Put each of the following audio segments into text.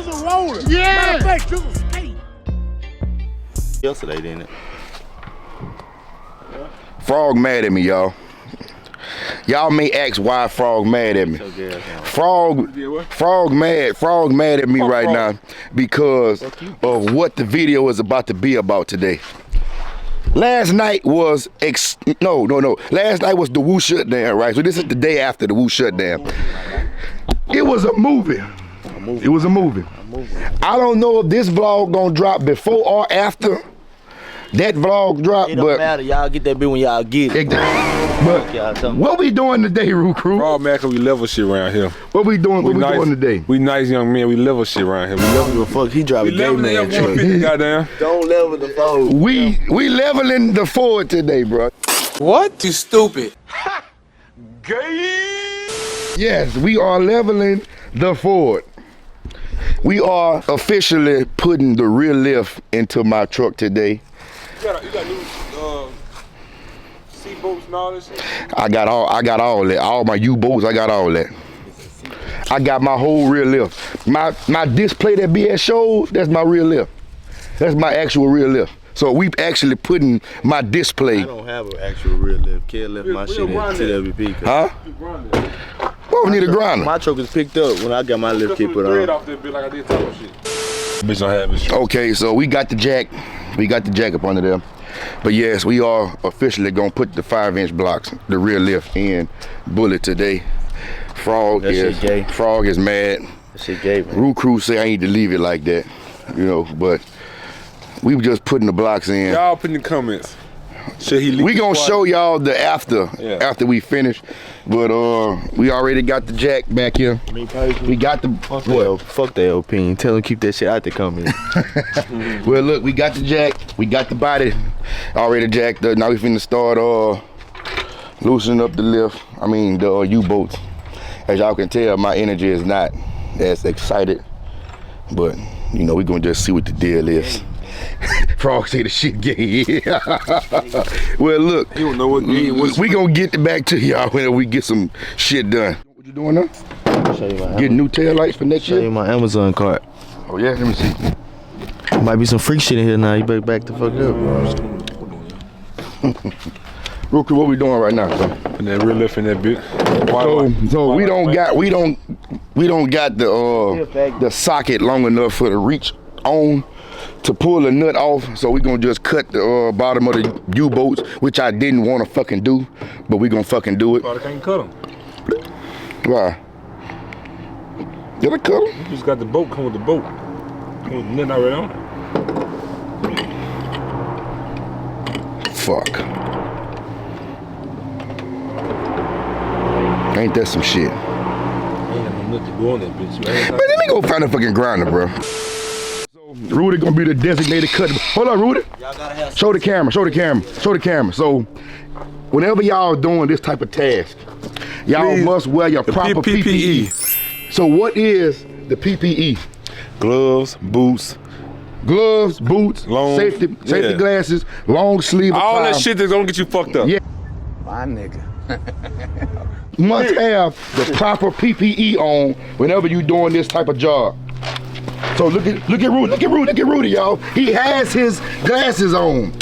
Gizzle Rollin. Yeah. Matter of fact, Gizzle Skate. Yesterday, didn't it? Frog mad at me, y'all. Y'all may ask why Frog mad at me. Frog mad at me right now because of what the video is about to be about today. Last night was Last night was the Wu shutdown, right? So this is the day after the Wu shutdown. It was a movie. It was a movie. I don't know if this vlog gonna drop before or after that vlog drop, it don't matter. Y'all get that bit when y'all get it. But what we doing today, Roo Crew? Frog man, cause we level shit around here. What we doing? What we doing today? We nice young men. We level shit around here. We level the fuck. He driving gay man truck. Goddamn. Don't level the Ford. We leveling the Ford today, bro. What? You stupid. Gay. Yes, we are leveling the Ford. We are officially putting the rear lift into my truck today. You got new seat bolts and all this shit? I got all that. All my U-bolts, I got all that. I got my whole rear lift. My display that be at shows, that's my rear lift. That's my actual rear lift. So we actually putting my display. I don't have an actual rear lift. Can't lift my shit in TWP. Huh? Well, we need a grinder. My truck is picked up when I got my lift kit put on. Off that bit like I did top shit. Bitch don't have it. Okay, so we got the jack. We got the jack up under there. But yes, we are officially gonna put the 5-inch blocks, the rear lift in Bullet today. Frog is mad. That shit gay, man. Roo Crew say I need to leave it like that, you know, but we were just putting the blocks in. Y'all put in the comments. We gonna show y'all the after we finish, but we already got the jack back here. We got the fuck the opinion. Tell them keep that shit out the comments. Well, look, we got the jack, we got the body already jacked up. Now we finna start loosening up the lift. I mean the U-bolts. As y'all can tell, my energy is not as excited, but you know we gonna just see what the deal is. Frog say the shit gay. Well, look, you don't know what we gonna get back to y'all when we get some shit done. What you doing now? Show you my Getting new tail lights for next year? Show you my Amazon cart. Oh yeah, let me see. Might be some freak shit in here now. You better back the fuck up. Real quick, what we doing right now? So? Putting that rear lift in that bit. So we don't got the socket long enough for the reach on to pull the nut off, so we're gonna just cut the bottom of the U-bolts, which I didn't want to fucking do, but we're gonna fucking do it. Probably can't cut them. Why? Did I cut them? You just got the bolt, come with the bolt. Come with the nut already on it. Fuck. Ain't that some shit? Ain't got no nut to go on that bitch. Man, let me go find a fucking grinder, bro. Rudy gonna be the designated cut. Hold on, Rudy. Show the camera, show the camera, show the camera. So, whenever y'all doing this type of task, y'all must wear your proper PPE. So what is the PPE? Gloves, boots, long, safety glasses, long sleeve. All that shit that's gonna get you fucked up. Yeah. My nigga. Must have the proper PPE on whenever you doing this type of job. So look at Rudy, y'all. He has his glasses on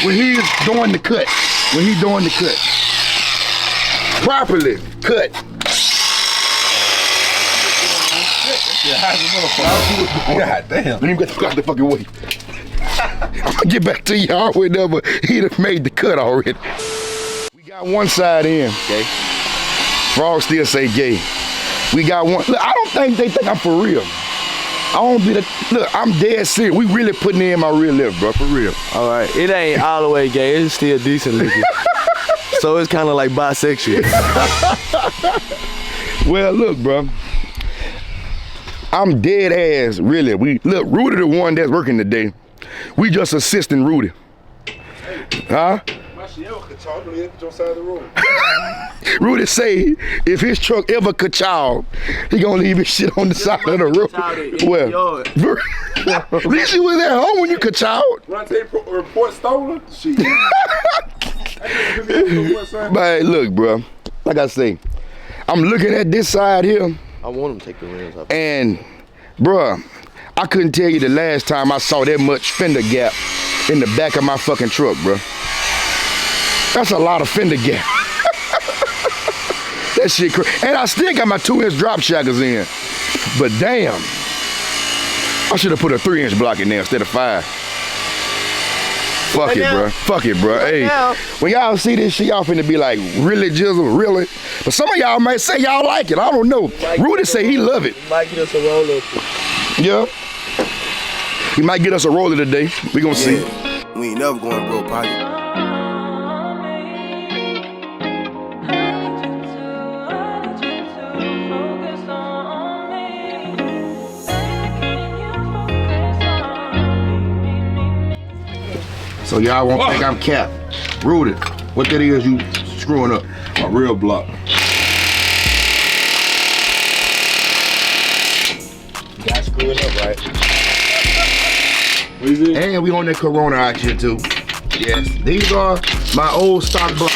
when he's doing the cut. Properly cut. God damn. Let me get the fucking way. I'm gonna get back to y'all whenever he'd have made the cut already. We got one side in. Okay. Frog still say gay. We got one. Look, I don't think they think I'm for real. Look, I'm dead serious. We really putting in my rear lift, bro, for real. All right, it ain't all the way gay. It's still decent looking. So it's kind of like bisexual. Well, look, bro. I'm dead ass, really. Look, Rudy the one that's working today. We just assisting Rudy. Huh? Rudy say if his truck ever ka-chow, he gonna leave his shit on the side of the road. Well, at least you was at home when you ka-chowed. When I take report stolen, shit. But look, bro, like I say, I'm looking at this side here. I want him to take the rims off. And Bruh, I couldn't tell you the last time I saw that much fender gap in the back of my fucking truck, bruh. That's a lot of fender gap. That shit crazy. And I still got my 2-inch drop shackles in. But damn, I should have put a 3-inch block in there instead of 5. Fuck it, bro. Fuck it, bro. Hey, when y'all see this shit, y'all finna be like, really, Gizzle, really? But some of y'all might say y'all like it. I don't know. Rudy say he love it. Might get us a roller. Yeah. He might get us a roller today. We gonna see. We ain't never going broke, pocket. So y'all won't think I'm capped. Rudy, what that is you screwing up? A real block. You got screwed up, right? What is it? And we on that Corona action too. Yes, these are my old stock blocks.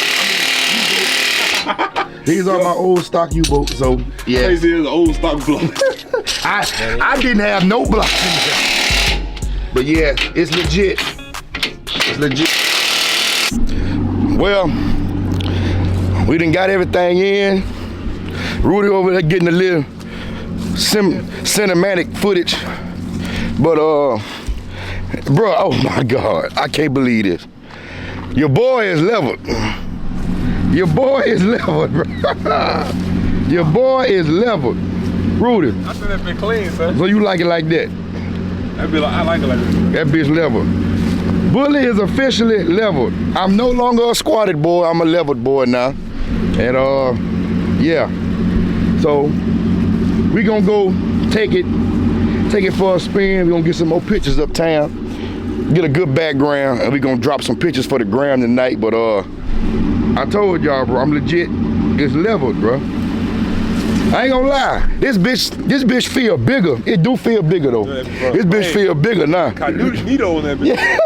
These are my old stock U-boats, so yeah. Crazy is an old stock block. I didn't have no blocks in there. But yeah, it's legit. It's legit. Well, we done got everything in. Rudy over there getting a little cinematic footage. But bro, oh my God, I can't believe this. Your boy is leveled. Your boy is leveled, bro. Your boy is leveled. Rudy. I said that been clean, son. So you like it like that? That be like, I like it like that. That bitch leveled. Bully is officially leveled. I'm no longer a squatted boy, I'm a leveled boy now. And yeah. So we gonna go take it for a spin. We gonna get some more pictures uptown. Get a good background, and we gonna drop some pictures for the gram tonight. But I told y'all, bro, I'm legit. It's leveled, bro. I ain't gonna lie. This bitch feel bigger. It do feel bigger though. This bitch feel bigger now. Neato on that bitch. Yeah.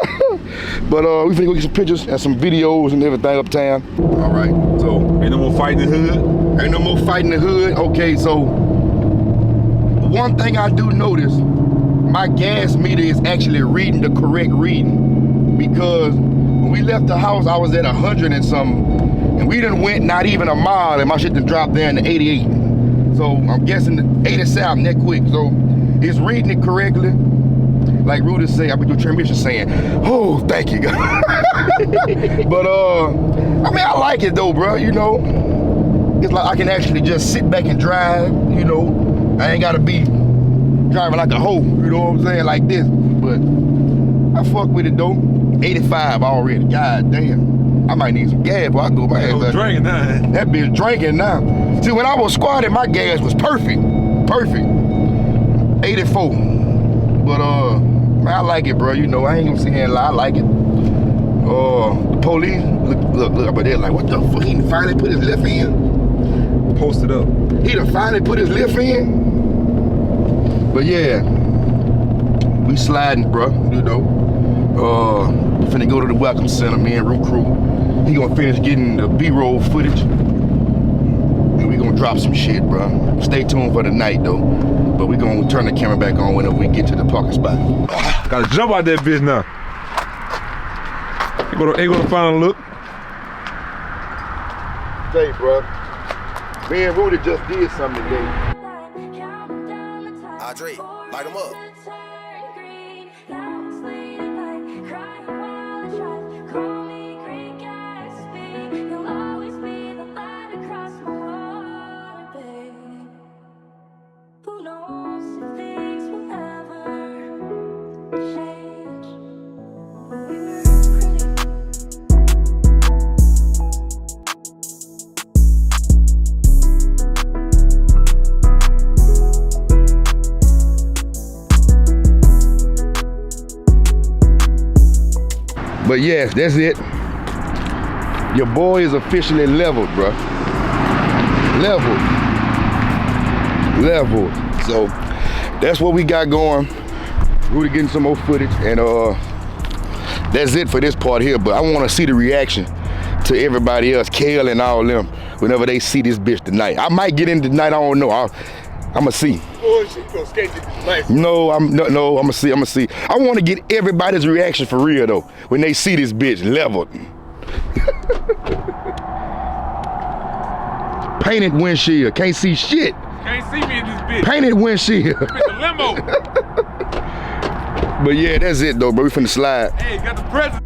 But we finna go get some pictures and some videos and everything uptown. All right. So Ain't no more fighting the hood. ain't no more fighting the hood. Okay, so one thing I do notice, my gas meter is actually reading the correct reading, because when we left the house, I was at 100 and something, and we done went not even a mile, and my shit done dropped down to 88. So I'm guessing 87 that quick. So it's reading it correctly. Like Rudy say, I be doing transmission saying, oh, thank you, God. But I mean, I like it though, bro. You know, it's like I can actually just sit back and drive. You know, I ain't gotta be driving like a hoe. You know what I'm saying, like this. But I fuck with it though. 85 already. God damn. I might need some gas, but I go my ass back. Drinking now. That bitch drinking now. See, when I was squatting, my gas was perfect. Perfect. 84. But man, I like it, bro. You know, I ain't gonna sit here and lie. I like it. The police, look up there like, what the fuck? He done finally put his lift in? Post it up. He done finally put his lift in? But yeah, we sliding, bro, you know. Finna go to the Welcome Center, me and Root Crew. He gonna finish getting the B-roll footage. And we gonna drop some shit, bro. Stay tuned for the night, though. But we gonna turn the camera back on whenever we get to the parking spot. Gotta jump out that bitch now. Ain't gonna final look. Hey, bro. Me and Rudy just did something today. Andre, light him up. But yes, that's it. Your boy is officially leveled, bro. Leveled. So that's what we got going. Rudy getting some more footage, and that's it for this part here. But I want to see the reaction to everybody else, Kale and all them, whenever they see this bitch tonight. I might get in tonight, I don't know. I I'ma see. Bullshit, you gonna skate this life. No, I'ma see. I wanna get everybody's reaction for real though, when they see this bitch leveled. Painted windshield, can't see shit. Can't see me in this bitch. Painted windshield. I'm in the limo. But yeah, that's it though, bro. We finna slide. Hey, got the present.